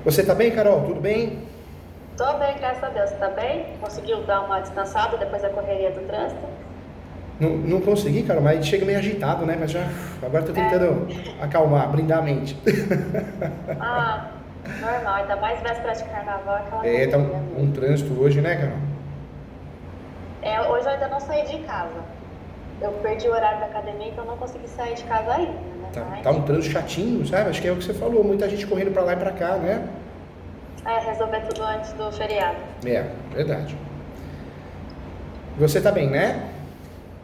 Você tá bem, Carol? Tudo bem? Tô bem, graças a Deus. Você tá bem? Conseguiu dar uma descansada depois da correria do trânsito? Não consegui, Carol, mas chega meio agitado, né? Mas já agora tô É. tentando acalmar, brindar a mente. Ah, normal. Ainda mais véspera de carnaval, aquela É, tá correria um mesmo. trânsito hoje, né, Carol? Hoje eu ainda não saí de casa. Eu perdi o horário da academia, então não consegui sair de casa ainda, né? Tá Mas, um trânsito chatinho, sabe? Acho que é o que você falou, muita gente correndo pra lá e pra cá, né? resolver tudo antes do feriado. É, verdade. Você tá bem, né?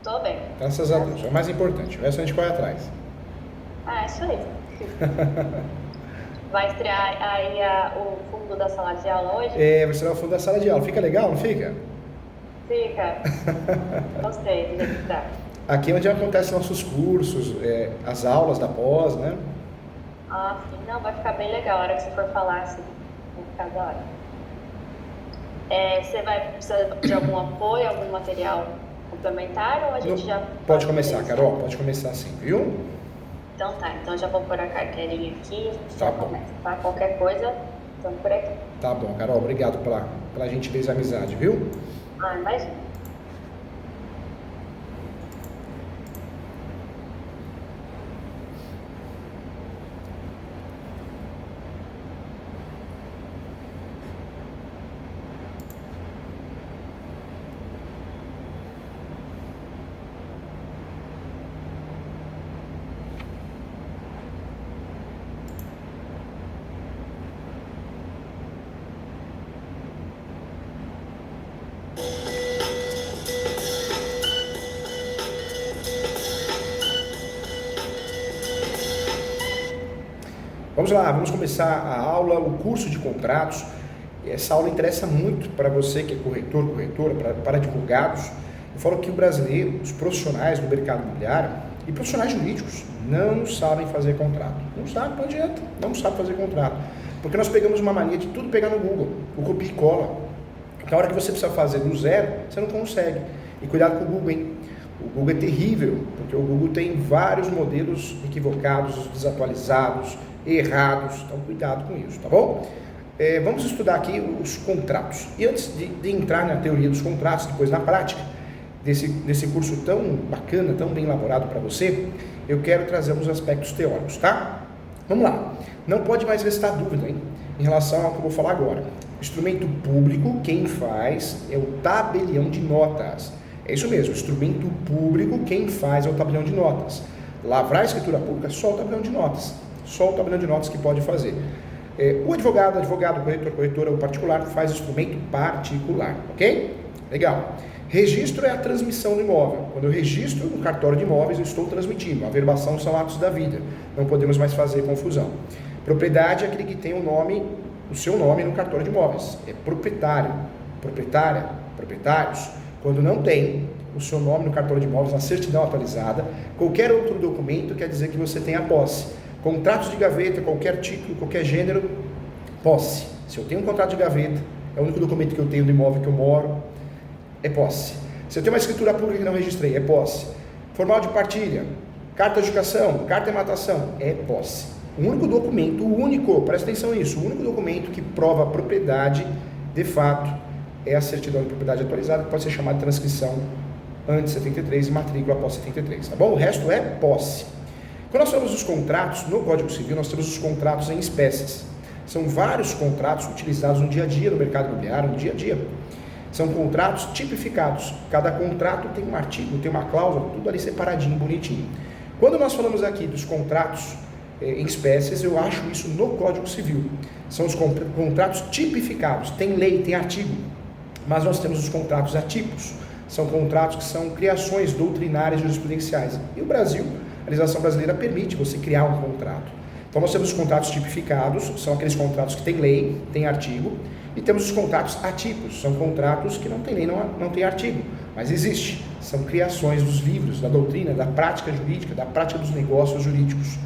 Tô bem, Graças a graças Deus, a é o Deus. mais importante. O resto a gente corre atrás. É isso aí. Vai estrear aí o fundo da sala de aula hoje? É, você vai ao fundo da sala de aula. Fica legal, não fica? Fica. Gostei do jeito que tá. Aqui é onde acontecem nossos cursos, as aulas da pós, né? Ah, sim, não, vai ficar bem legal a hora que você for falar, assim, vai ficar da hora. Você vai precisar de algum apoio, algum material complementar ou a gente Não- já Pode pode fazer começar, isso? Carol, pode começar assim, viu? Então tá, então já vou pôr a carteirinha aqui, a gente Tá já bom. começa, tá? Qualquer coisa, estamos por aqui. Tá bom, Carol, obrigado pela gentileza e amizade, viu? Ah, imagina. Vamos lá, vamos começar a aula, o curso de contratos. Essa aula interessa muito para você que é corretor, corretora, para advogados. Eu falo que o brasileiro, os profissionais do mercado imobiliário e profissionais jurídicos não sabem fazer contrato. Não sabe, não adianta, não sabe fazer contrato. Porque nós pegamos uma mania de tudo pegar no Google, o copia e cola. Porque a hora que você precisa fazer do zero, você não consegue. E cuidado com o Google, hein? O Google é terrível, porque o Google tem vários modelos equivocados, desatualizados, errados. Então, cuidado com isso, tá bom? Vamos estudar aqui os contratos. E antes de entrar na teoria dos contratos, depois na prática, desse curso tão bacana, tão bem elaborado para você, eu quero trazer uns aspectos teóricos, tá? Vamos lá. Não pode mais restar dúvida, hein, em relação ao que eu vou falar agora. Instrumento público, quem faz é o tabelião de notas. É isso mesmo, instrumento público, quem faz é o tabelião de notas. Lavrar a escritura pública, só o tabelião de notas. Só o tabelião de notas que pode fazer. O advogado, corretor, corretora ou particular faz instrumento particular, ok? Legal. Registro é a transmissão do imóvel. Quando eu registro no cartório de imóveis, eu estou transmitindo. A averbação são atos da vida. Não podemos mais fazer confusão. Propriedade é aquele que tem o seu nome no cartório de imóveis. É proprietário, proprietária, proprietários. Quando não tem o seu nome no cartório de imóveis, na certidão atualizada, qualquer outro documento quer dizer que você tem a posse. Contratos de gaveta, qualquer título, qualquer gênero, posse. Se eu tenho um contrato de gaveta, é o único documento que eu tenho do imóvel que eu moro, é posse. Se eu tenho uma escritura pública que não registrei, é posse. Formal de partilha, carta de educação, carta de matação, é posse. O único documento, presta atenção nisso, o único documento que prova a propriedade, de fato, é a certidão de propriedade atualizada, que pode ser chamada de transcrição antes de 73 e matrícula após 73, tá bom? O resto é posse. Quando nós falamos dos contratos, no Código Civil, nós temos os contratos em espécies. São vários contratos utilizados no dia a dia, no mercado imobiliário, no dia a dia. São contratos tipificados. Cada contrato tem um artigo, tem uma cláusula, tudo ali separadinho, bonitinho. Quando nós falamos aqui dos contratos em espécies, eu acho isso no Código Civil. São os contratos tipificados. Tem lei, tem artigo. Mas nós temos os contratos atípicos. São contratos que são criações doutrinárias jurisprudenciais. E o Brasil, a legislação brasileira permite você criar um contrato. Então nós temos os contratos tipificados, são aqueles contratos que tem lei, tem artigo, e temos os contratos atípicos, são contratos que não tem lei, não tem artigo, mas existe. São criações dos livros, da doutrina, da prática jurídica, da prática dos negócios jurídicos.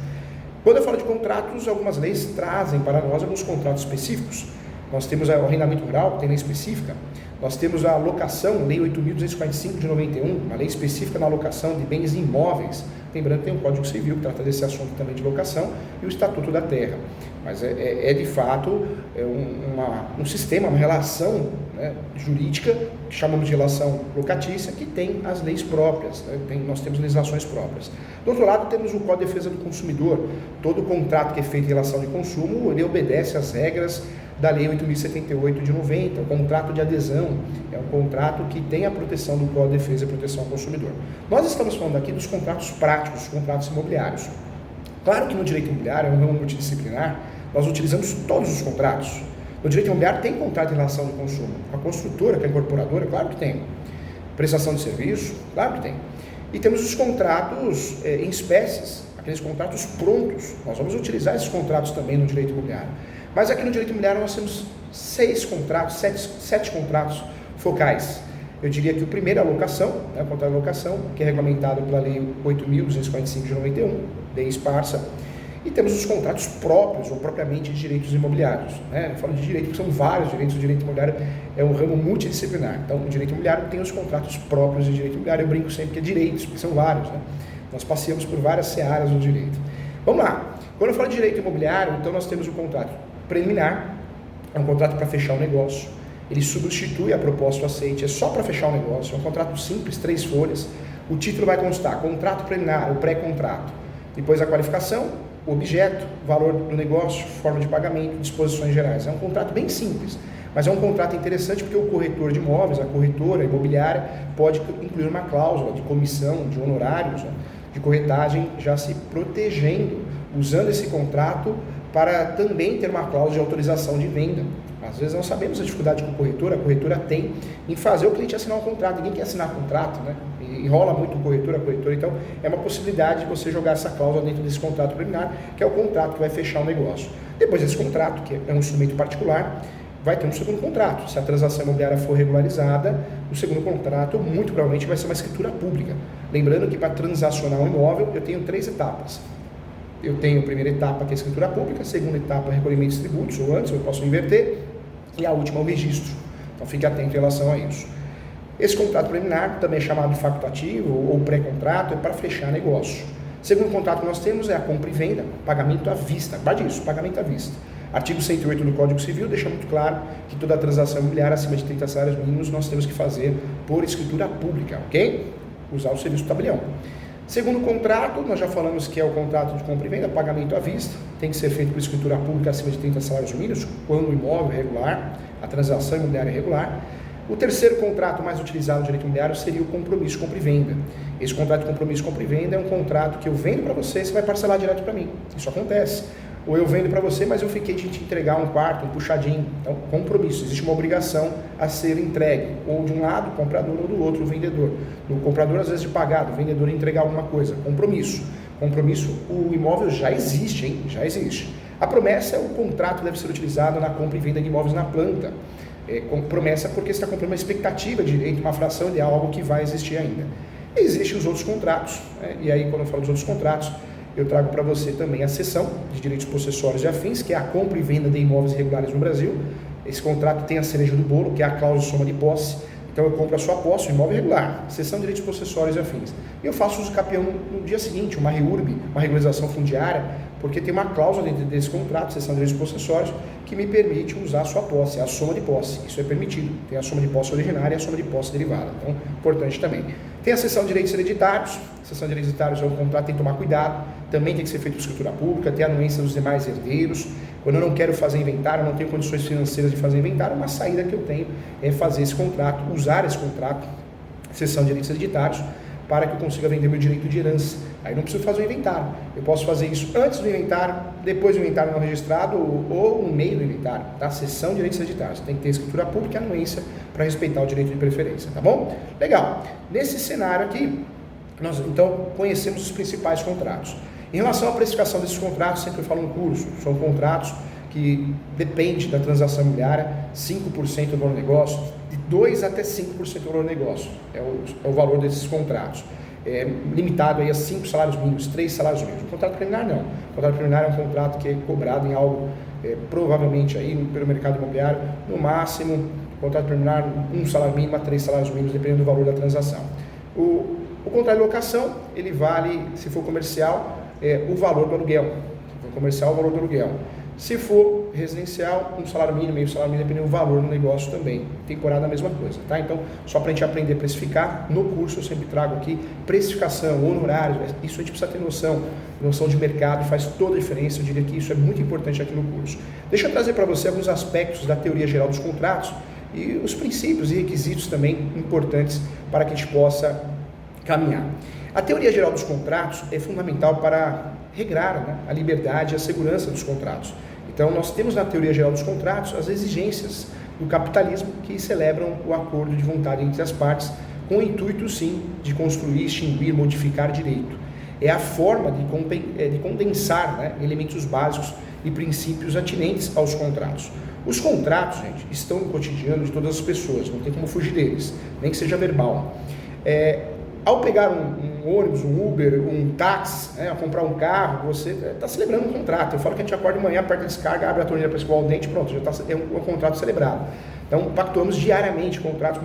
Quando eu falo de contratos, algumas leis trazem para nós alguns contratos específicos. Nós temos o arrendamento rural, que tem lei específica. Nós temos a locação, Lei 8.245 de 91, uma lei específica na locação de bens imóveis. Lembrando que tem o Código Civil que trata desse assunto também de locação e o Estatuto da Terra. Mas de fato um sistema, uma relação, né, jurídica, que chamamos de relação locatícia, que tem as leis próprias, né, nós temos legislações próprias. Do outro lado, temos o Código de Defesa do Consumidor. Todo contrato que é feito em relação de consumo, ele obedece às regras da Lei 8.078 de 90, o contrato de adesão, é um contrato que tem a proteção do Código de Defesa e Proteção ao Consumidor. Nós estamos falando aqui dos contratos práticos, dos contratos imobiliários. Claro que no direito imobiliário, é um ramo multidisciplinar, nós utilizamos todos os contratos. No direito imobiliário tem contrato de relação de consumo. Com a construtora, que é a incorporadora, claro que tem. Prestação de serviço, claro que tem. E temos os contratos em espécies, aqueles contratos prontos. Nós vamos utilizar esses contratos também no direito imobiliário. Mas aqui no direito imobiliário nós temos 7 contratos focais. Eu diria que o primeiro é a locação, né, o contrato de locação, que é regulamentado pela Lei 8.245 de 91, Lei esparsa. E temos os contratos próprios, ou propriamente de direitos imobiliários. Né? Eu falo de direito porque são vários direitos. O direito imobiliário é um ramo multidisciplinar. Então, o direito imobiliário tem os contratos próprios de direito imobiliário. Eu brinco sempre que é direitos, porque são vários. Né? Nós passeamos por várias searas do direito. Vamos lá. Quando eu falo de direito imobiliário, então nós temos o contrato preliminar, é um contrato para fechar o negócio. Ele substitui a proposta aceite, é só para fechar o negócio. É um contrato simples, 3 folhas. O título vai constar contrato preliminar, o pré-contrato. Depois a qualificação, o objeto, valor do negócio, forma de pagamento, disposições gerais. É um contrato bem simples, mas é um contrato interessante porque o corretor de imóveis, a corretora imobiliária, pode incluir uma cláusula de comissão, de honorários, né, de corretagem, já se protegendo, usando esse contrato para também ter uma cláusula de autorização de venda. Às vezes nós sabemos a dificuldade que a corretora tem em fazer o cliente assinar um contrato. Ninguém quer assinar contrato, né? Enrola muito a corretora, então é uma possibilidade de você jogar essa cláusula dentro desse contrato preliminar, que é o contrato que vai fechar o negócio. Depois desse contrato, que é um instrumento particular, vai ter um segundo contrato. Se a transação imobiliária for regularizada, o segundo contrato muito provavelmente vai ser uma escritura pública. Lembrando que para transacionar um imóvel eu tenho 3 etapas. Eu tenho a primeira etapa, que é a escritura pública, a segunda etapa, recolhimento de tributos, ou antes, eu posso inverter, e a última, o registro. Então, fique atento em relação a isso. Esse contrato preliminar, também é chamado de facultativo ou pré-contrato, é para fechar negócio. O segundo contrato que nós temos é a compra e venda, pagamento à vista. Guarde isso, pagamento à vista. Artigo 108 do Código Civil deixa muito claro que toda transação imobiliária acima de 30 salários mínimos nós temos que fazer por escritura pública, ok? Usar o serviço do tabelião. Segundo contrato, nós já falamos que é o contrato de compra e venda, pagamento à vista, tem que ser feito por escritura pública acima de 30 salários mínimos, quando o imóvel é regular, a transação imobiliária é regular. O terceiro contrato mais utilizado no direito imobiliário seria o compromisso compra e venda. Esse contrato de compromisso compra e venda é um contrato que eu vendo para você vai parcelar direto para mim. Isso acontece. Ou eu vendo para você, mas eu fiquei de te entregar um quarto, um puxadinho. Então, compromisso. Existe uma obrigação a ser entregue. Ou de um lado, o comprador, ou do outro, o vendedor. O comprador, às vezes, de pagar, o vendedor entregar alguma coisa. Compromisso. Compromisso, o imóvel já existe, hein? Já existe. A promessa é o contrato que deve ser utilizado na compra e venda de imóveis na planta. Com promessa porque você está comprando uma expectativa de direito, uma fração ideal, algo que vai existir ainda. Existem os outros contratos, né? E aí, quando eu falo dos outros contratos, eu trago para você também a seção de direitos possessórios e afins, que é a compra e venda de imóveis irregulares no Brasil. Esse contrato tem a cereja do bolo, que é a cláusula de soma de posse. Então eu compro a sua posse, o imóvel irregular, seção de direitos possessórios e afins. E eu faço uso capião no dia seguinte, uma REURB, uma regularização fundiária, porque tem uma cláusula dentro desse contrato, seção de direitos possessórios, que me permite usar a sua posse, a soma de posse. Isso é permitido. Tem a soma de posse originária e a soma de posse derivada. Então, importante também. Tem a seção de direitos hereditários. A seção de direitos hereditários é um contrato, tem que tomar cuidado. Também tem que ser feito por escritura pública, ter a anuência dos demais herdeiros. Quando eu não quero fazer inventário, não tenho condições financeiras de fazer inventário, uma saída que eu tenho é fazer esse contrato, usar esse contrato, seção de direitos hereditários, para que eu consiga vender meu direito de herança. Aí não preciso fazer o inventário. Eu posso fazer isso antes do inventário, depois do inventário não registrado ou no meio do inventário, tá? Seção de direitos hereditários. Tem que ter escritura pública e anuência para respeitar o direito de preferência, tá bom? Legal. Nesse cenário aqui, nós então conhecemos os principais contratos. Em relação à precificação desses contratos, sempre eu falo no curso, são contratos que depende da transação imobiliária, 5% do valor do negócio, de 2 até 5% do valor do negócio, é o valor desses contratos. Limitado aí a 5 salários mínimos, 3 salários mínimos. O contrato preliminar não. O contrato preliminar é um contrato que é cobrado em algo, provavelmente aí pelo mercado imobiliário, no máximo, contrato preliminar, 1 salário mínimo a 3 salários mínimos, dependendo do valor da transação. O contrato de locação, ele vale, se for comercial, o valor do aluguel. Se for comercial, o valor do aluguel. Se for residencial, um salário mínimo, meio salário mínimo, dependendo do valor do negócio também. Temporada a mesma coisa, tá? Então, só para a gente aprender a precificar, no curso eu sempre trago aqui precificação, honorários, isso a gente precisa ter noção de mercado, faz toda a diferença, eu diria que isso é muito importante aqui no curso. Deixa eu trazer para você alguns aspectos da teoria geral dos contratos e os princípios e requisitos também importantes para que a gente possa caminhar. A teoria geral dos contratos é fundamental para regrar, né, a liberdade e a segurança dos contratos. Então, nós temos na teoria geral dos contratos as exigências do capitalismo que celebram o acordo de vontade entre as partes com o intuito, sim, de construir, extinguir, modificar direito. É a forma de condensar, né, elementos básicos e princípios atinentes aos contratos. Os contratos, gente, estão no cotidiano de todas as pessoas, não tem como fugir deles, nem que seja verbal. Ao pegar um ônibus, um Uber, um táxi, né, a comprar um carro, você está celebrando um contrato. Eu falo que a gente acorda de manhã, aperta a descarga, abre a torneira para escovar o dente, pronto, é um contrato celebrado. Então, pactuamos diariamente contratos,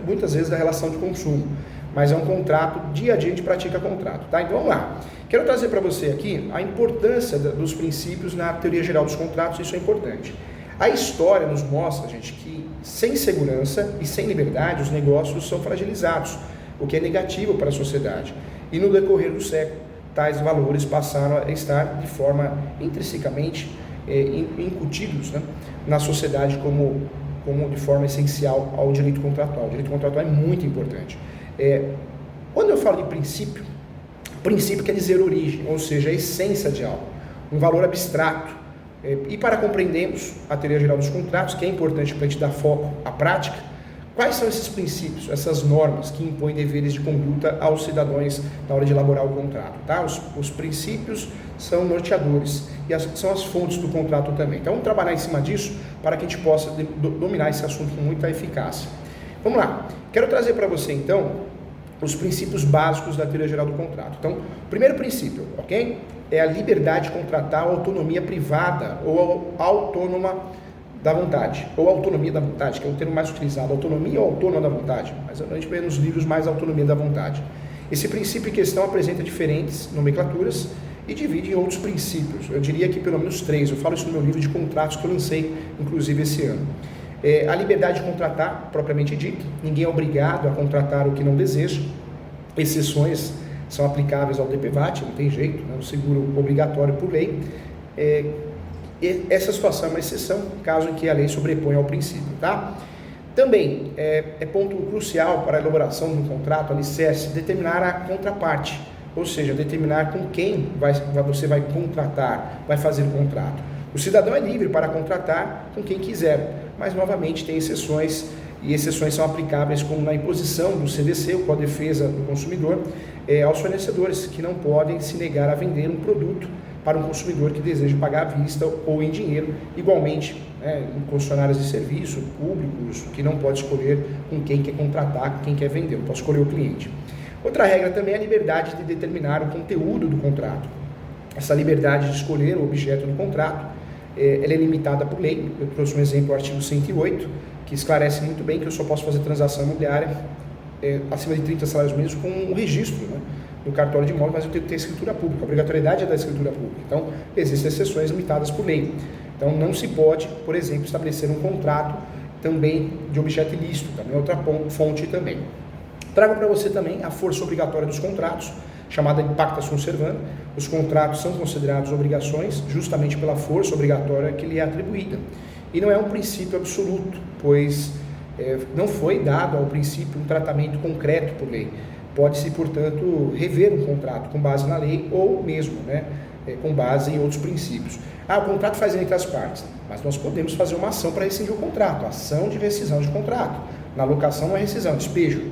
muitas vezes da relação de consumo, mas é um contrato, dia a dia a gente pratica contrato, tá? Então, vamos lá. Quero trazer para você aqui a importância dos princípios na teoria geral dos contratos, isso é importante. A história nos mostra, gente, que sem segurança e sem liberdade, os negócios são fragilizados, o que é negativo para a sociedade. E no decorrer do século, tais valores passaram a estar de forma intrinsecamente incutidos, né, na sociedade como de forma essencial ao direito contratual. O direito contratual é muito importante. Quando eu falo de princípio, princípio quer dizer origem, ou seja, a essência de algo, um valor abstrato. E para compreendermos a teoria geral dos contratos, que é importante para a gente dar foco à prática, quais são esses princípios, essas normas que impõem deveres de conduta aos cidadãos na hora de elaborar o contrato, tá? Os princípios são norteadores e são as fontes do contrato também. Então, vamos trabalhar em cima disso para que a gente possa dominar esse assunto com muita eficácia. Vamos lá. Quero trazer para você, então, os princípios básicos da teoria geral do contrato. Então, primeiro princípio, ok? É a liberdade de contratar, a autonomia privada ou autônoma da vontade, ou autonomia da vontade, que é o termo mais utilizado, autonomia ou autônoma da vontade, mas a gente vê nos livros mais autonomia da vontade. Esse princípio em questão apresenta diferentes nomenclaturas e divide em outros princípios, eu diria que pelo menos 3, eu falo isso no meu livro de contratos que eu lancei, inclusive esse ano. A liberdade de contratar, propriamente dita, ninguém é obrigado a contratar o que não deseja, exceções são aplicáveis ao DPVAT, não tem jeito, né? O seguro obrigatório por lei, essa situação é uma exceção, caso em que a lei sobreponha ao princípio, tá? Também é ponto crucial para a elaboração de um contrato, alicerce, determinar a contraparte, ou seja, determinar com quem você vai contratar, vai fazer o contrato. O cidadão é livre para contratar com quem quiser, mas novamente tem exceções, e exceções são aplicáveis como na imposição do CDC, o Código de Defesa do Consumidor, aos fornecedores que não podem se negar a vender um produto para um consumidor que deseja pagar à vista ou em dinheiro, igualmente, em concessionárias de serviço, públicos, que não pode escolher com quem quer contratar, com quem quer vender, não pode escolher o cliente. Outra regra também é a liberdade de determinar o conteúdo do contrato. Essa liberdade de escolher o objeto do contrato, ela é limitada por lei. Eu trouxe um exemplo, o artigo 108, que esclarece muito bem que eu só posso fazer transação imobiliária acima de 30 salários mínimos com um registro, né, no cartório de imóvel, mas eu tenho que ter escritura pública, a obrigatoriedade é da escritura pública. Então, existem exceções limitadas por lei. Então, não se pode, por exemplo, estabelecer um contrato também de objeto ilícito, também é outra fonte também. Trago para você também a força obrigatória dos contratos, chamada de pacta sunt servanda. Os contratos são considerados obrigações justamente pela força obrigatória que lhe é atribuída. E não é um princípio absoluto, pois não foi dado ao princípio um tratamento concreto por lei. Pode-se, portanto, rever um contrato com base na lei ou mesmo, com base em outros princípios. O contrato faz entre as partes, mas nós podemos fazer uma ação para rescindir o contrato, ação de rescisão de contrato. Na locação não é rescisão, é despejo.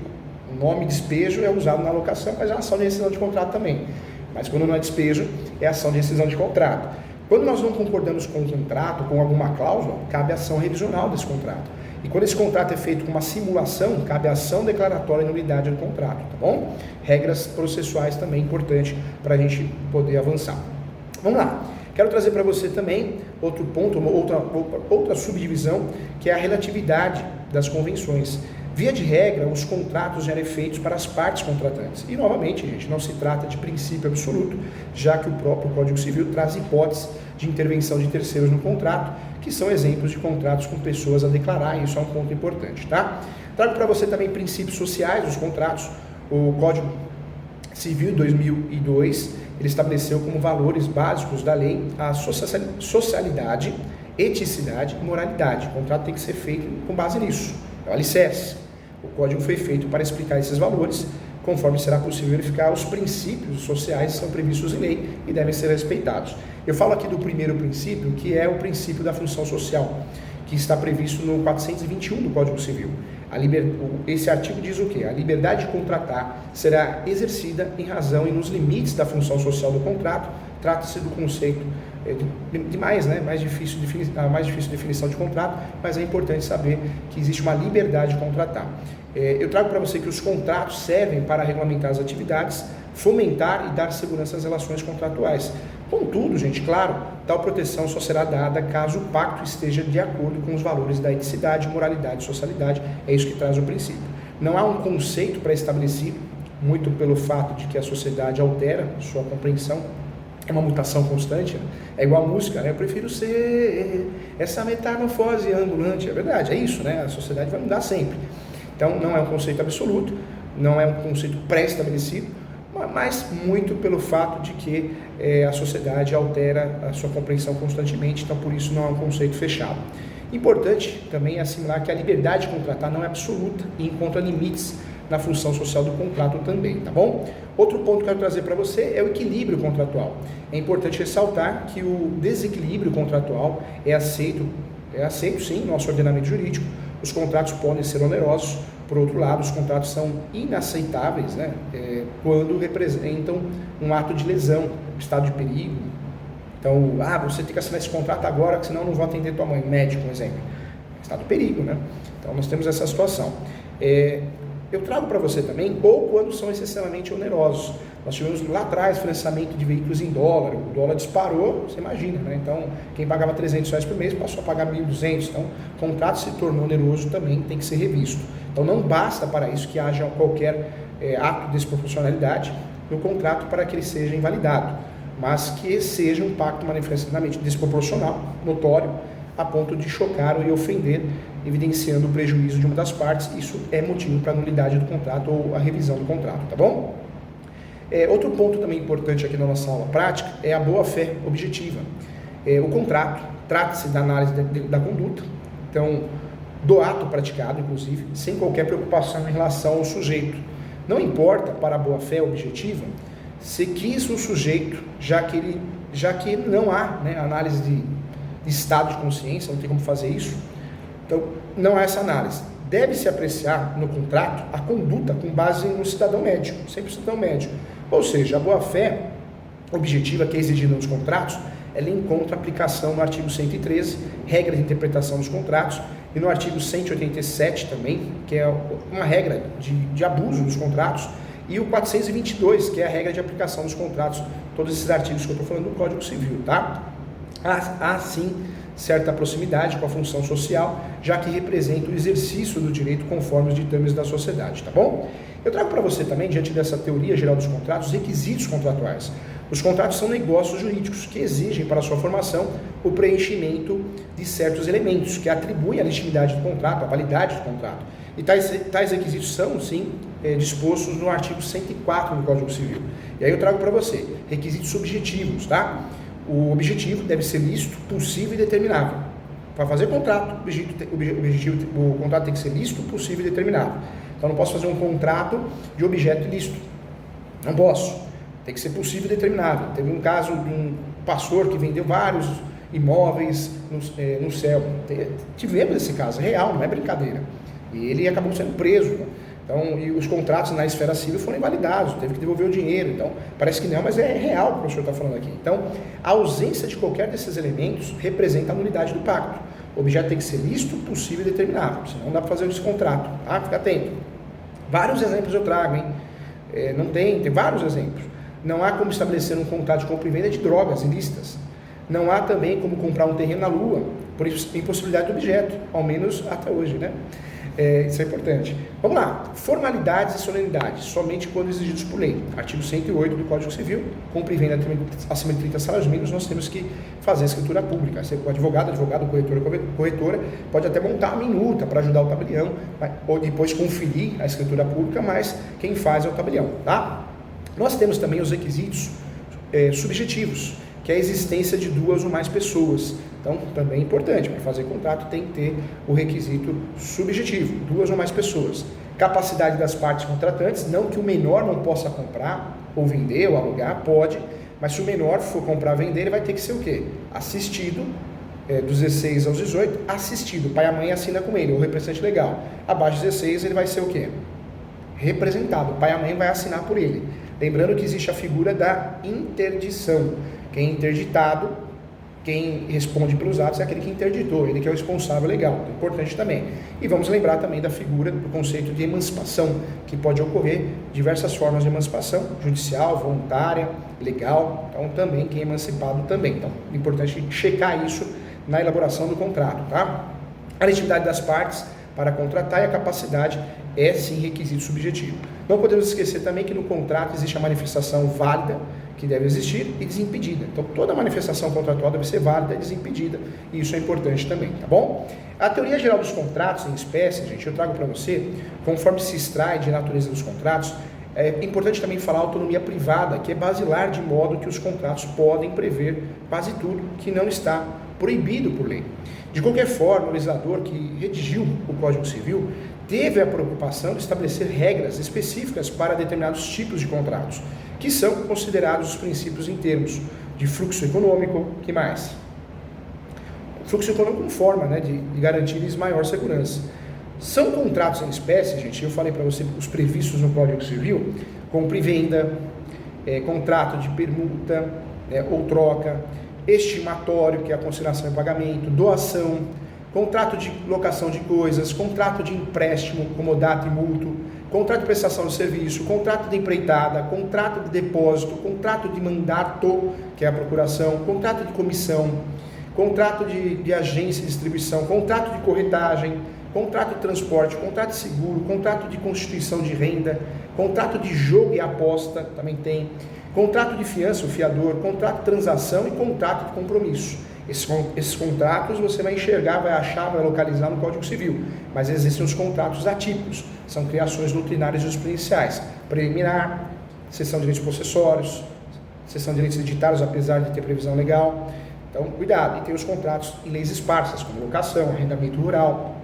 O nome despejo é usado na locação, mas é uma ação de rescisão de contrato também. Mas quando não é despejo, é ação de rescisão de contrato. Quando nós não concordamos com o contrato, com alguma cláusula, cabe ação revisional desse contrato. E quando esse contrato é feito com uma simulação, cabe ação declaratória e nulidade do contrato, tá bom? Regras processuais também importantes para a gente poder avançar. Vamos lá. Quero trazer para você também outro ponto, outra subdivisão, que é a relatividade das convenções. Via de regra, os contratos eram feitos para as partes contratantes. E, novamente, gente, não se trata de princípio absoluto, já que o próprio Código Civil traz hipóteses de intervenção de terceiros no contrato, que são exemplos de contratos com pessoas a declarar, e isso é um ponto importante, tá? Trago para você também princípios sociais dos contratos. O Código Civil 2002, ele estabeleceu como valores básicos da lei a socialidade, eticidade e moralidade. O contrato tem que ser feito com base nisso, é o alicerce. O código foi feito para explicar esses valores, conforme será possível verificar os princípios sociais que são previstos em lei e devem ser respeitados. Eu falo aqui do primeiro princípio, que é o princípio da função social, que está previsto no 421 do Código Civil. Esse artigo diz o quê? A liberdade de contratar será exercida em razão e nos limites da função social do contrato. Trata-se do conceito a mais difícil definição de contrato, mas é importante saber que existe uma liberdade de contratar. Eu trago para você que os contratos servem para regulamentar as atividades, fomentar e dar segurança às relações contratuais. Contudo, gente, claro, tal proteção só será dada caso o pacto esteja de acordo com os valores da eticidade, moralidade e socialidade. É isso que traz o princípio. Não há um conceito pré-estabelecido, muito pelo fato de que a sociedade altera sua compreensão. É uma mutação constante, né? É igual a música, né? Eu prefiro ser essa metamorfose ambulante. É verdade, é isso, né? A sociedade vai mudar sempre. Então, não é um conceito absoluto, não é um conceito pré-estabelecido, mas muito pelo fato de que a sociedade altera a sua compreensão constantemente, então por isso não é um conceito fechado. Importante também assimilar que a liberdade de contratar não é absoluta e encontra limites na função social do contrato também, tá bom? Outro ponto que eu quero trazer para você é o equilíbrio contratual. É importante ressaltar que o desequilíbrio contratual é aceito sim no nosso ordenamento jurídico. Os contratos podem ser onerosos. Por outro lado, os contratos são inaceitáveis, né, quando representam um ato de lesão, estado de perigo. Então, você tem que assinar esse contrato agora, senão eu não vou atender tua mãe, médico, um exemplo. Estado de perigo, né? Então, nós temos essa situação. Eu trago para você também, ou quando são excessivamente onerosos. Nós tivemos lá atrás financiamento de veículos em dólar, o dólar disparou, você imagina, né? Então, quem pagava R$300 por mês passou a pagar R$1.200, então o contrato se tornou oneroso, também tem que ser revisto. Então, não basta para isso que haja qualquer ato de desproporcionalidade no contrato para que ele seja invalidado, mas que seja um pacto manifestamente desproporcional, notório, a ponto de chocar e ofender, evidenciando o prejuízo de uma das partes. Isso é motivo para a nulidade do contrato ou a revisão do contrato, tá bom? Outro ponto também importante aqui na nossa aula prática é a boa-fé objetiva. O contrato trata-se da análise da conduta, então, do ato praticado, inclusive, sem qualquer preocupação em relação ao sujeito. Não importa para a boa-fé objetiva se quis o sujeito, já que não há, né, análise de estado de consciência, não tem como fazer isso. Então, não há essa análise. Deve-se apreciar no contrato a conduta com base no cidadão médio, sempre cidadão médio. Ou seja, a boa-fé objetiva que é exigida nos contratos, ela encontra aplicação no artigo 113, regra de interpretação dos contratos, e no artigo 187 também, que é uma regra de abuso dos contratos, e o 422, que é a regra de aplicação dos contratos, todos esses artigos que eu estou falando do Código Civil, tá? Há sim certa proximidade com a função social, já que representa o exercício do direito conforme os ditames da sociedade, tá bom? Eu trago para você também, diante dessa teoria geral dos contratos, os requisitos contratuais. Os contratos são negócios jurídicos que exigem para sua formação o preenchimento de certos elementos que atribuem a legitimidade do contrato, a validade do contrato. E tais requisitos são, sim, dispostos no artigo 104 do Código Civil. E aí eu trago para você requisitos subjetivos, tá? O objetivo deve ser lícito, possível e determinável. Para fazer contrato, o contrato tem que ser lícito, possível e determinável. Então, eu não posso fazer um contrato de objeto ilícito. Não posso. Tem que ser possível e determinável. Teve um caso de um pastor que vendeu vários imóveis no céu. Tivemos esse caso, é real, não é brincadeira. E ele acabou sendo preso, né? Então, e os contratos na esfera civil foram invalidados, teve que devolver o dinheiro. Então, parece que não, mas é real o que o professor está falando aqui. Então, a ausência de qualquer desses elementos representa a nulidade do pacto. O objeto tem que ser lícito, possível e determinável, senão não dá para fazer esse contrato, tá? Fica atento. Vários exemplos eu trago, hein? Tem vários exemplos. Não há como estabelecer um contrato de compra e venda de drogas ilícitas. Não há também como comprar um terreno na Lua, por impossibilidade do objeto, ao menos até hoje, né? Isso é importante. Vamos lá. Formalidades e solenidades, somente quando exigidos por lei. Artigo 108 do Código Civil, compra e venda acima de 30 salários mínimos, nós temos que fazer a escritura pública. O advogado, corretora, pode até montar a minuta para ajudar o tabelião, ou depois conferir a escritura pública, mas quem faz é o tabelião, tá? Nós temos também os requisitos subjetivos, que é a existência de 2 ou mais pessoas. Então, também é importante, para fazer contrato tem que ter o requisito subjetivo, 2 ou mais pessoas. Capacidade das partes contratantes, não que o menor não possa comprar, ou vender, ou alugar, pode, mas se o menor for comprar ou vender, ele vai ter que ser o quê? Assistido, dos 16 aos 18, assistido, o pai e a mãe assina com ele, ou representante legal. Abaixo de 16, ele vai ser o quê? Representado, o pai e a mãe vai assinar por ele. Lembrando que existe a figura da interdição. Quem é interditado, quem responde pelos atos é aquele que interditou, ele que é o responsável legal, importante também. E vamos lembrar também da figura do conceito de emancipação, que pode ocorrer diversas formas de emancipação, judicial, voluntária, legal, então também quem é emancipado também. Então, é importante checar isso na elaboração do contrato, tá? A legitimidade das partes para contratar e a capacidade é sim requisito subjetivo. Não podemos esquecer também que no contrato existe a manifestação válida, que deve existir, e desimpedida. Então, toda manifestação contratual deve ser válida e desimpedida, e isso é importante também, tá bom? A teoria geral dos contratos em espécie, gente, eu trago para você, conforme se extrai de natureza dos contratos, é importante também falar autonomia privada, que é basilar, de modo que os contratos podem prever quase tudo que não está proibido por lei. De qualquer forma, o legislador que redigiu o Código Civil teve a preocupação de estabelecer regras específicas para determinados tipos de contratos, que são considerados os princípios em termos de fluxo econômico, que mais? Fluxo econômico com forma, né, de garantir-lhes maior segurança. São contratos em espécie, gente, eu falei para você os previstos no Código Civil, compra e venda, contrato de permuta, ou troca, estimatório, que é a consignação e pagamento, doação, contrato de locação de coisas, contrato de empréstimo, comodato e mútuo, contrato de prestação de serviço, contrato de empreitada, contrato de depósito, contrato de mandato, que é a procuração, contrato de comissão, contrato de agência de distribuição, contrato de corretagem, contrato de transporte, contrato de seguro, contrato de constituição de renda, contrato de jogo e aposta, também tem, contrato de fiança, o fiador, contrato de transação e contrato de compromisso. Esses contratos você vai enxergar, vai achar, vai localizar no Código Civil, mas existem os contratos atípicos, são criações doutrinárias e jurisprudenciais, preliminar, cessão de direitos possessórios, cessão de direitos hereditários, apesar de ter previsão legal. Então, cuidado, e tem os contratos em leis esparsas, como locação, arrendamento rural,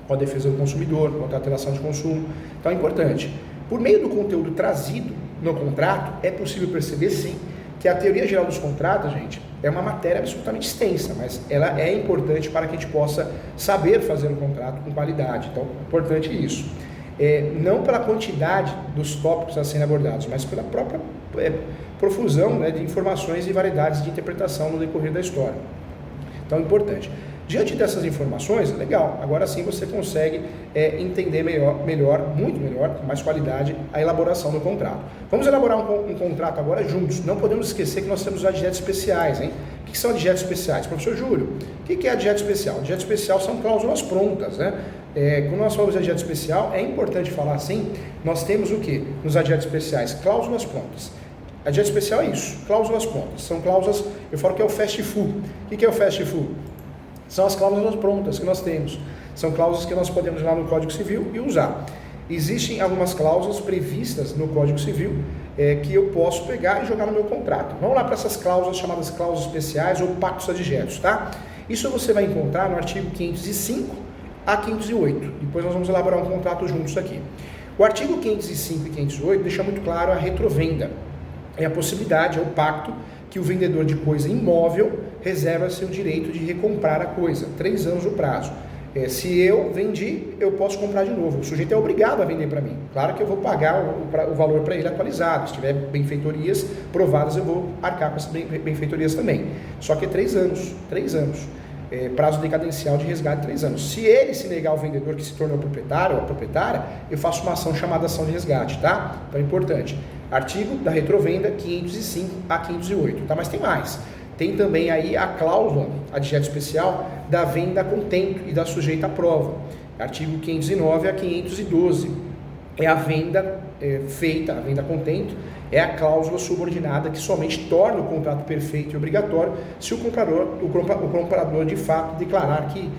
com a defesa do consumidor, contrato de relação de consumo. Então é importante. Por meio do conteúdo trazido no contrato, é possível perceber sim que a teoria geral dos contratos, gente, é uma matéria absolutamente extensa, mas ela é importante para que a gente possa saber fazer um contrato com qualidade. Então, é importante isso. Não pela quantidade dos tópicos a serem abordados, mas pela própria profusão, né, de informações e variedades de interpretação no decorrer da história. Então, é importante. Diante dessas informações, legal, agora sim você consegue entender melhor, muito melhor, com mais qualidade, a elaboração do contrato. Vamos elaborar um contrato agora juntos. Não podemos esquecer que nós temos os adjetos especiais, hein? O que são adjetos especiais? Professor Júlio, o que é adjeto especial? Adjeto especial são cláusulas prontas, né? Quando nós falamos de adjeto especial, é importante falar assim, nós temos o que nos adjetos especiais? Cláusulas prontas. Adjeto especial é isso, cláusulas prontas. São cláusulas, eu falo que é o fast food. O que é o fast food? São as cláusulas prontas que nós temos. São cláusulas que nós podemos ir lá no Código Civil e usar. Existem algumas cláusulas previstas no Código Civil que eu posso pegar e jogar no meu contrato. Vamos lá para essas cláusulas chamadas cláusulas especiais ou pactos adjetos, tá? Isso você vai encontrar no artigo 505 a 508. Depois nós vamos elaborar um contrato juntos aqui. O artigo 505 e 508 deixa muito claro a retrovenda. É a possibilidade, é o pacto que o vendedor de coisa imóvel reserva-se o direito de recomprar a coisa, 3 anos o prazo. Se eu vendi, eu posso comprar de novo. O sujeito é obrigado a vender para mim. Claro que eu vou pagar o valor para ele atualizado. Se tiver benfeitorias provadas, eu vou arcar com essas benfeitorias também. Só que é 3 anos. 3 anos. Prazo decadencial de resgate 3 anos. Se ele se negar ao vendedor que se tornou proprietário ou a proprietária, eu faço uma ação chamada ação de resgate, tá? Então é importante. Artigo da retrovenda 505 a 508, tá? Mas tem mais. Tem também aí a cláusula adjeto especial da venda a contento e da sujeita à prova. Artigo 509 a 512. É a venda feita, a venda a contento, é a cláusula subordinada que somente torna o contrato perfeito e obrigatório se o comprador de fato declarar que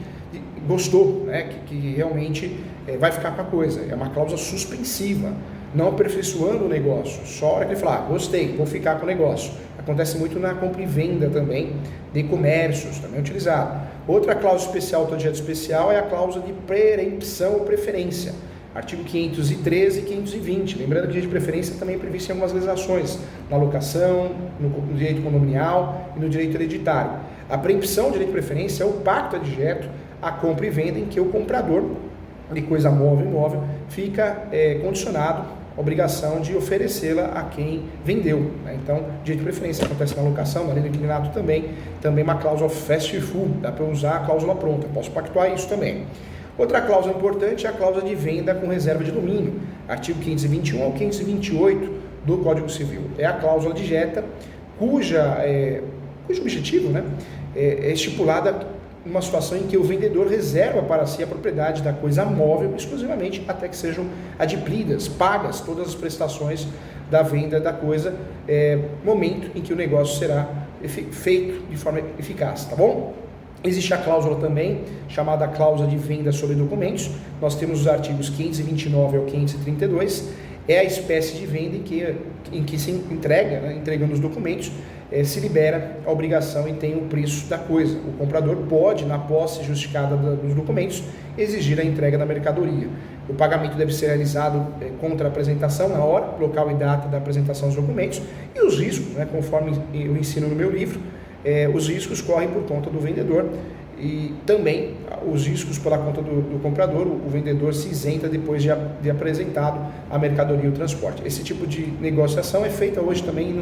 gostou, né, que realmente vai ficar com a coisa. É uma cláusula suspensiva, não aperfeiçoando o negócio. Só a hora que ele falar, gostei, vou ficar com o negócio. Acontece muito na compra e venda também, de comércios, também é utilizado. Outra cláusula especial, do adjeto especial, é a cláusula de preempção ou preferência. Artigo 513 e 520. Lembrando que o direito de preferência também é previsto em algumas legislações, na locação, no direito condominial e no direito hereditário. A preempção do direito de preferência é o pacto adjeto à compra e venda em que o comprador de coisa móvel e imóvel fica condicionado à obrigação de oferecê-la a quem vendeu, né? Então, direito de preferência acontece na locação, na lei do inquilinato também uma cláusula fast full, dá para usar a cláusula pronta, posso pactuar isso também. Outra cláusula importante é a cláusula de venda com reserva de domínio, artigo 521 ao 528 do Código Civil. É a cláusula digeta cujo objetivo, né, é estipulada numa situação em que o vendedor reserva para si a propriedade da coisa móvel exclusivamente até que sejam adimplidas, pagas todas as prestações da venda da coisa, momento em que o negócio será feito de forma eficaz, tá bom? Existe a cláusula também, chamada cláusula de venda sobre documentos. Nós temos os artigos 529 ao 532. É a espécie de venda em que se entrega, né, entregando os documentos, se libera a obrigação e tem o preço da coisa. O comprador pode, na posse justificada dos documentos, exigir a entrega da mercadoria. O pagamento deve ser realizado contra a apresentação, na hora, local e data da apresentação dos documentos. E os riscos, né, conforme eu ensino no meu livro, os riscos correm por conta do vendedor e também os riscos pela conta do comprador. O vendedor se isenta depois de apresentado a mercadoria e o transporte. Esse tipo de negociação é feita hoje também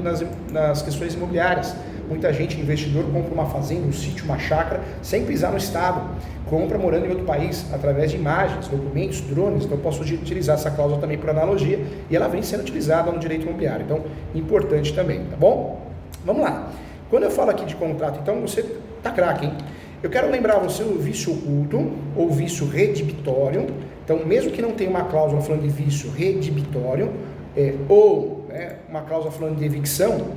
nas questões imobiliárias. Muita gente, investidor, compra uma fazenda, um sítio, uma chácara, sem pisar no estado, compra morando em outro país, através de imagens, documentos, drones. Então eu posso utilizar essa cláusula também por analogia e ela vem sendo utilizada no direito imobiliário. Então, importante também, tá bom? Vamos lá. Quando eu falo aqui de contrato, então você tá craque, hein? Eu quero lembrar você o vício oculto ou vício redibitório. Então, mesmo que não tenha uma cláusula falando de vício redibitório ou uma cláusula falando de evicção,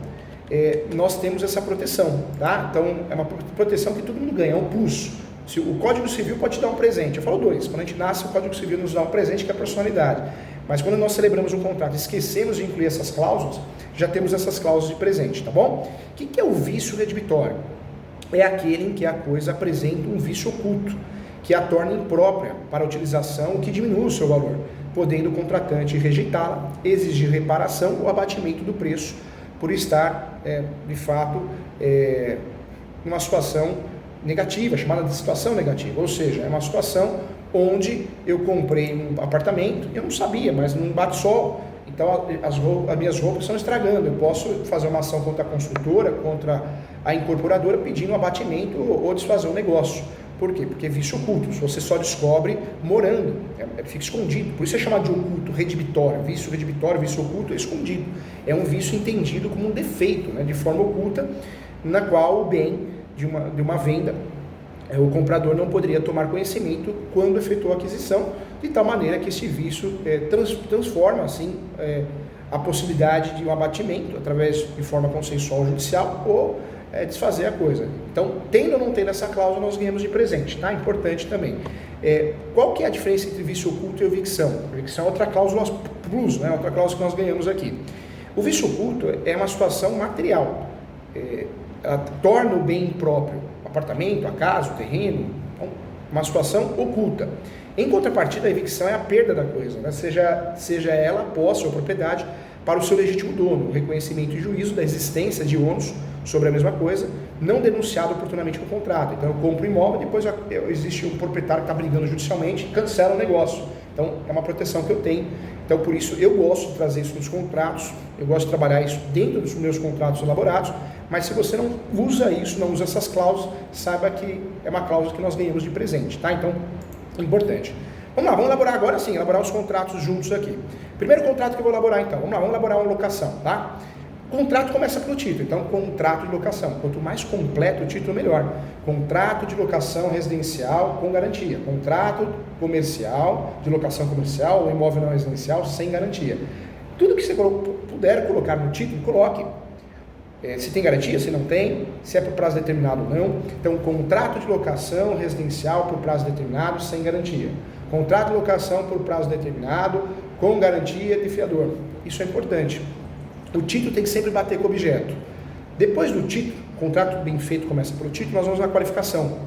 nós temos essa proteção, tá? Então, é uma proteção que todo mundo ganha, é um plus. O Código Civil pode te dar um presente. Eu falo dois. Quando a gente nasce, o Código Civil nos dá um presente que é a personalidade. Mas quando nós celebramos um contrato e esquecemos de incluir essas cláusulas, já temos essas cláusulas de presente, tá bom? O que é o vício redibitório? É aquele em que a coisa apresenta um vício oculto, que a torna imprópria para a utilização, o que diminui o seu valor, podendo o contratante rejeitá-la, exigir reparação ou abatimento do preço, por estar, de fato, numa situação negativa, chamada de situação negativa, ou seja, é uma situação onde eu comprei um apartamento, eu não sabia, mas não bate sol, então as minhas roupas estão estragando. Eu posso fazer uma ação contra a construtora, contra a incorporadora, pedindo um abatimento ou desfazer o negócio. Por quê? Porque é vício oculto, se você só descobre morando, fica escondido, por isso é chamado de oculto, redibitório, vício oculto é escondido, é um vício entendido como um defeito, né, de forma oculta, na qual o bem de uma venda, o comprador não poderia tomar conhecimento quando efetuou a aquisição, de tal maneira que esse vício transforma assim a possibilidade de um abatimento através de forma consensual judicial ou desfazer a coisa. Então, tendo ou não tendo essa cláusula, nós ganhamos de presente, tá? Importante também. Qual que é a diferença entre vício oculto e evicção? A evicção é outra cláusula plus, né? Outra cláusula que nós ganhamos aqui. O vício oculto é uma situação material, ela torna o bem impróprio, o apartamento, a casa, o terreno, então, uma situação oculta. Em contrapartida, a evicção é a perda da coisa, né? seja ela posse ou propriedade, para o seu legítimo dono, o reconhecimento e juízo da existência de ônus sobre a mesma coisa, não denunciado oportunamente no contrato. Então eu compro o imóvel, depois existe um proprietário que está brigando judicialmente, cancela o negócio. Então é uma proteção que eu tenho. Então por isso eu gosto de trazer isso nos contratos, eu gosto de trabalhar isso dentro dos meus contratos elaborados, mas se você não usa isso, não usa essas cláusulas, saiba que é uma cláusula que nós ganhamos de presente, tá? Então, importante. Vamos lá, vamos elaborar agora sim, elaborar os contratos juntos aqui. Primeiro contrato que eu vou elaborar então, vamos lá, vamos elaborar uma locação, tá? O contrato começa pelo título, então contrato de locação. Quanto mais completo o título, melhor. Contrato de locação residencial com garantia. Contrato comercial, de locação comercial ou imóvel não residencial sem garantia. Tudo que você puder colocar no título, coloque. Se tem garantia, se não tem, se é por prazo determinado ou não. Então, contrato de locação residencial por prazo determinado sem garantia. Contrato de locação por prazo determinado com garantia de fiador. Isso é importante. O título tem que sempre bater com o objeto. Depois do título, o contrato bem feito começa pelo título, nós vamos na qualificação.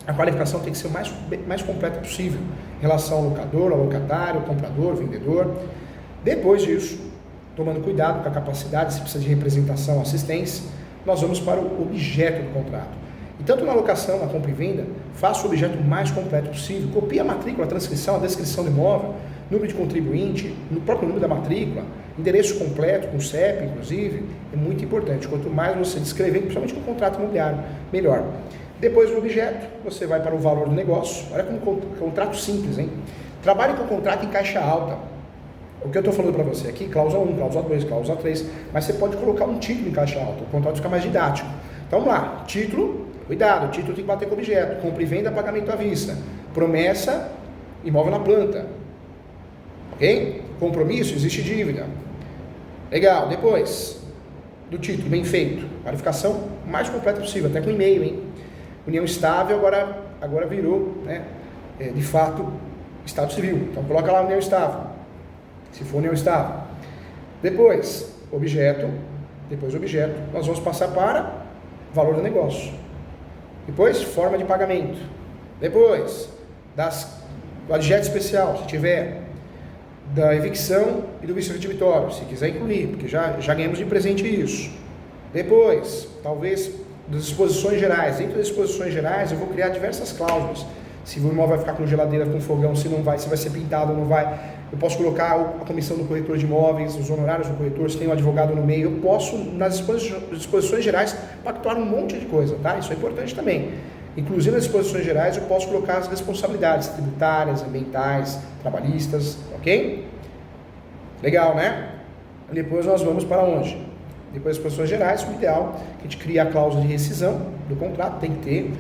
A qualificação tem que ser o mais completa possível em relação ao locador, ao locatário, ao comprador, ao vendedor. Depois disso, tomando cuidado com a capacidade, se precisa de representação, assistência, nós vamos para o objeto do contrato. E tanto na locação, na compra e venda, faça o objeto o mais completo possível. Copie a matrícula, a transcrição, a descrição do imóvel, número de contribuinte, no próprio número da matrícula, endereço completo, com CEP, inclusive, é muito importante. Quanto mais você descrever, principalmente no contrato imobiliário, melhor. Depois do objeto, você vai para o valor do negócio. Olha como contrato simples, hein? Trabalhe com o contrato em caixa alta. O que eu estou falando para você aqui, cláusula 1, cláusula 2, cláusula 3, mas você pode colocar um título em caixa alta, o contrato fica mais didático. Então vamos lá, título, cuidado, o título tem que bater com o objeto, compra e venda, pagamento à vista, promessa, imóvel na planta, ok? Compromisso, existe dívida. Legal, depois do título, bem feito, qualificação mais completa possível, até com e-mail, hein? União estável agora virou, né, de fato, estado civil, então coloca lá união estável. Se for união estável. Depois objeto, nós vamos passar para valor do negócio. Depois, forma de pagamento. Depois, do adjeto especial, se tiver, da evicção e do vício retibitório, se quiser incluir, porque já ganhamos de presente isso. Depois, talvez, das disposições gerais. Dentro das disposições gerais, eu vou criar diversas cláusulas. Se o imóvel vai ficar com geladeira, com fogão, se não vai, se vai ser pintado ou não vai. Eu posso colocar a comissão do corretor de imóveis, os honorários do corretor, se tem um advogado no meio. Eu posso, nas disposições gerais, pactuar um monte de coisa, tá? Isso é importante também. Inclusive, nas disposições gerais, eu posso colocar as responsabilidades tributárias, ambientais, trabalhistas, ok? Legal, né? Depois nós vamos para onde? Depois das disposições gerais, o ideal é que a gente crie a cláusula de rescisão do contrato, tem que ter.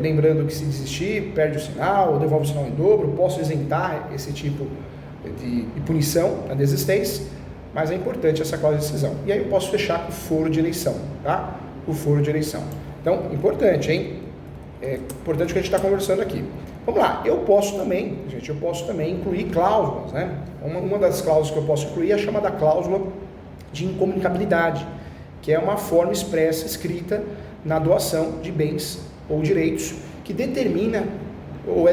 Lembrando que se desistir, perde o sinal, ou devolve o sinal em dobro, posso isentar esse tipo de punição na desistência, mas é importante essa cláusula de rescisão. E aí eu posso fechar com o foro de eleição, tá? O foro de eleição. Então, importante, hein? É importante o que a gente está conversando aqui. Vamos lá, eu posso também incluir cláusulas, né? Uma das cláusulas que eu posso incluir é a chamada cláusula de incomunicabilidade, que é uma forma expressa, escrita na doação de bens ou direitos, que determina ou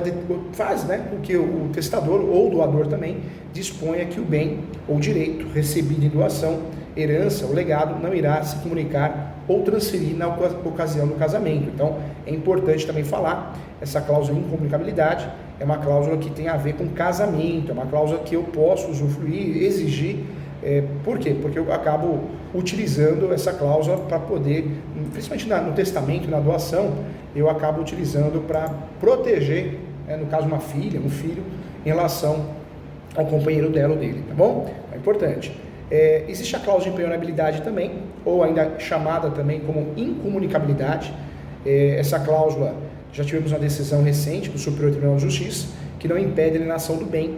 faz, né, com que o testador ou doador também disponha que o bem ou direito recebido em doação, herança ou legado não irá se comunicar ou transferir na ocasião do casamento. Então, é importante também falar, essa cláusula de incomunicabilidade é uma cláusula que tem a ver com casamento, é uma cláusula que eu posso usufruir, exigir. Por quê? Porque eu acabo utilizando essa cláusula para poder, principalmente no testamento, na doação, eu acabo utilizando para proteger, no caso uma filha, um filho, em relação ao companheiro dela ou dele, tá bom? É importante. Existe a cláusula de impenhorabilidade também, ou ainda chamada também como incomunicabilidade. Essa cláusula, já tivemos uma decisão recente do Superior Tribunal de Justiça, que não impede a alienação do bem